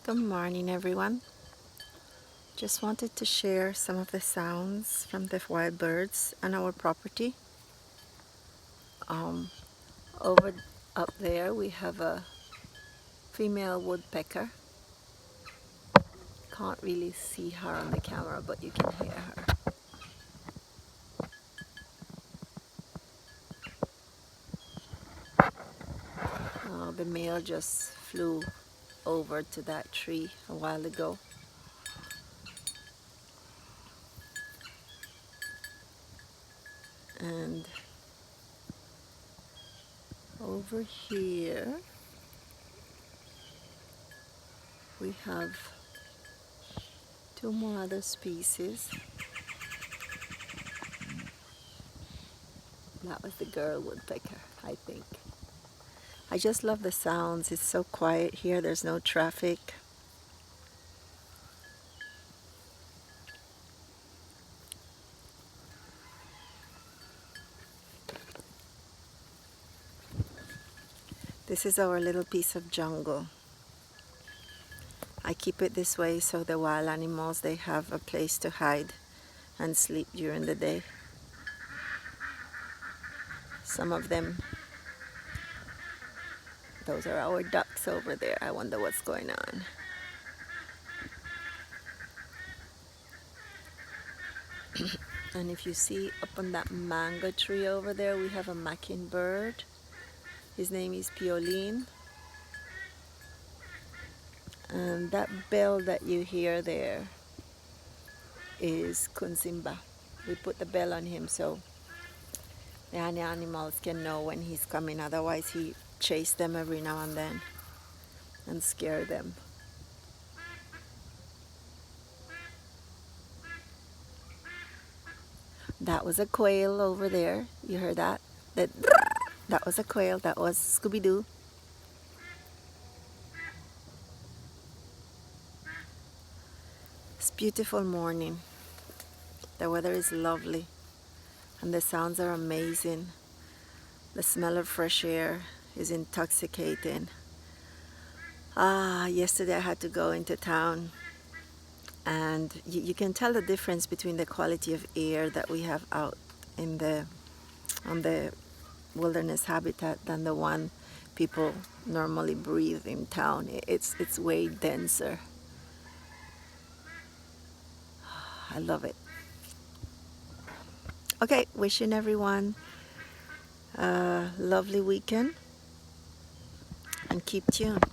Good morning, everyone. Just wanted to share some of the sounds from the wild birds on our property. Um, over up there, we have a female woodpecker. Can't really see her on the camera, but you can hear her. The male just flew over to that tree a while ago. And over here, we have two more other species. That was the girl woodpecker, I think. I just love the sounds. It's so quiet here. There's no traffic. This is our little piece of jungle. I keep it this way so the wild animals, they have a place to hide and sleep during the day. Some of them, those are our ducks over there. I wonder what's going on. And if you see up on that mango tree over there, we have a mockingbird. His name is Piolín. And that bell that you hear there is Kunsimba. We put the bell on him so the animals can know when he's coming. Otherwise, he chases them every now and then and scare them. That was a quail over there. You heard that? That was a quail. That was Scooby-Doo. It's a beautiful morning. The weather is lovely and the sounds are amazing. The smell of fresh air is intoxicating. Yesterday I had to go into town, and you can tell the difference between the quality of air that we have out on the wilderness habitat than the one people normally breathe in town. It's way denser. I love it. Okay, wishing everyone a lovely weekend and keep tuned.